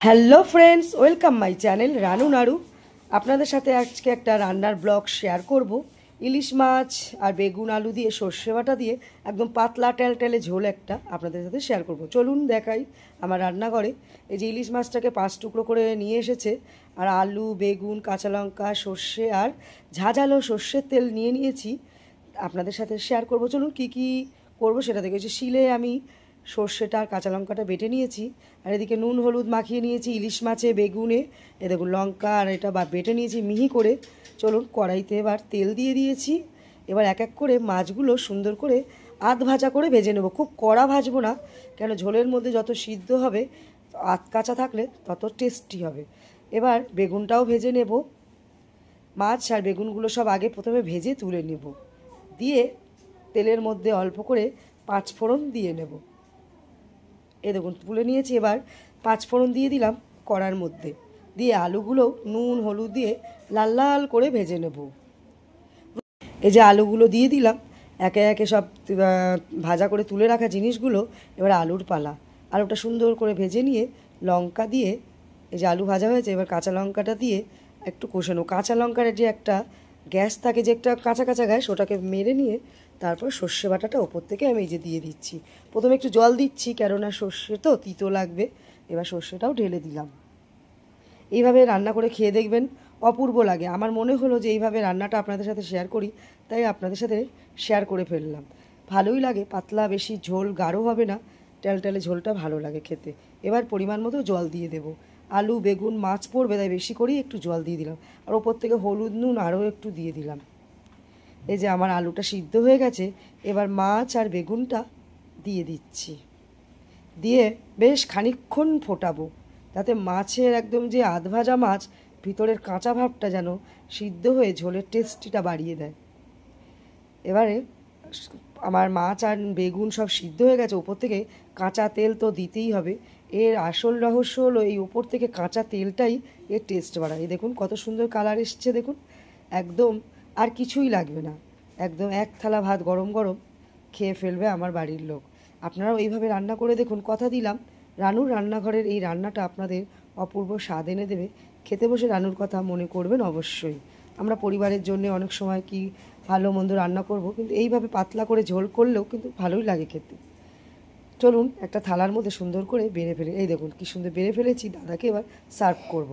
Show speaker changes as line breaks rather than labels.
Hello friends, welcome my channel Ranu নাড়ু। আপনাদের সাথে আজকে একটা রান্নার ব্লগ শেয়ার করব। ইলিশ মাছ আর বেগুন আলু দিয়ে সর্ষে বাটা দিয়ে একদম পাতলা টেলটেলে ঝোল একটা আপনাদের সাথে শেয়ার করব। চলুন দেখাই আমার রান্নাঘরে। এই যে ইলিশ মাছটাকে 5 টুকরো করে নিয়ে এসেছে, আর আলু, বেগুন, কাঁচা লঙ্কা, সর্ষে আর ঝাঁঝালো সর্ষের তেল নিয়ে নিয়েছি। আপনাদের সাথে শেয়ার করব। চলুন কী কী করব সেটা দেখে। যে শিলে আমি সর্ষেটা আর কাঁচা লঙ্কাটা বেটে নিয়েছি, আর এদিকে নুন হলুদ মাখিয়ে নিয়েছি ইলিশ মাছে, বেগুনে। এ দেখুন লঙ্কা আর এটা বেটে নিয়েছি মিহি করে। চলুন কড়াইতে এবার তেল দিয়ে দিয়েছি। এবার এক এক করে মাছগুলো সুন্দর করে আধ ভাজা করে ভেজে নেব। খুব কড়া ভাজবো না, কেন ঝোলের মধ্যে যত সিদ্ধ হবে, আধ কাঁচা থাকলে তত টেস্টি হবে। এবার বেগুনটাও ভেজে নেব। মাছ আর বেগুনগুলো সব আগে প্রথমে ভেজে তুলে নেব, দিয়ে তেলের মধ্যে অল্প করে 5 ফোড়ন দিয়ে নেব। এ দেখুন তুলে নিয়েছি। এবার 5 ফোড়ন দিয়ে দিলাম কড়ার মধ্যে, দিয়ে আলুগুলো নুন হলুদ দিয়ে লাল লাল করে ভেজে নেব। এই যে আলুগুলো দিয়ে দিলাম, একে একে সব ভাজা করে তুলে রাখা জিনিসগুলো। এবার আলুর পালা। আলুটা সুন্দর করে ভেজে নিয়ে লঙ্কা দিয়ে, এই যে আলু ভাজা হয়েছে, এবার কাঁচা লঙ্কাটা দিয়ে একটু কষে নেব। কাঁচা লঙ্কার যে একটা গ্যাস থাকে, যে একটা কাঁচা কাঁচা গ্যাস, ওটাকে মেরে নিয়ে তারপর সর্ষে বাটাটা ওপর থেকে আমি এই যে দিয়ে দিচ্ছি। প্রথমে একটু জল দিচ্ছি, কেননা সর্ষে তো তিতো লাগবে। এবার সর্ষেটাও ঢেলে দিলাম। এইভাবে রান্না করে খেয়ে দেখবেন, অপূর্ব লাগে। আমার মনে হলো যে এইভাবে রান্নাটা আপনাদের সাথে শেয়ার করি, তাই আপনাদের সাথে শেয়ার করে ফেললাম। ভালোই লাগে, পাতলা, বেশি ঝোল গাঢ় হবে না, টেলটেলে ঝোলটা ভালো লাগে খেতে। এবার পরিমাণ মতো জল দিয়ে দেব। আলু বেগুন মাছ পড়বে, তাই বেশি করেই একটু জল দিয়ে দিলাম, আর ওপর থেকে হলুদ নুন আরও একটু দিয়ে দিলাম। এই যে আমার আলুটা সিদ্ধ হয়ে গেছে, এবার মাছ আর বেগুনটা দিয়ে দিচ্ছি। দিয়ে বেশ খানিকক্ষণ ফোটাবো, যাতে মাছের একদম যে আধ ভাজা মাছ, ভিতরের কাঁচা ভাবটা যেন সিদ্ধ হয়ে ঝোলের টেস্টিটা বাড়িয়ে দেয়। এবারে আমার মাছ আর বেগুন সব সিদ্ধ হয়ে গেছে, ওপর থেকে কাঁচা তেল তো দিতেই হবে। এর আসল রহস্য হলো এই ওপর থেকে কাঁচা তেলটাই এর টেস্ট বাড়ায়। দেখুন কত সুন্দর কালার এসছে, দেখুন একদম আর কিছুই লাগবে না। একদম এক থালা ভাত গরম গরম খেয়ে ফেলবে আমার বাড়ির লোক। আপনারাও এইভাবে রান্না করে দেখুন। কথা দিলাম, রানুর রান্নাঘরের এই রান্নাটা আপনাদের অপূর্ব স্বাদ এনে দেবে। খেতে বসে রানুর কথা মনে করবেন অবশ্যই। আমরা পরিবারের জন্য অনেক সময় কি ভালো মন্দ রান্না করব, কিন্তু এইভাবে পাতলা করে ঝোল করলেও কিন্তু ভালোই লাগে খেতে। চলুন একটা থালার মধ্যে সুন্দর করে বেড়ে ফেলে, এই দেখুন কী সুন্দর বেড়ে ফেলেছি। দাদাকে এবার সার্ভ করব।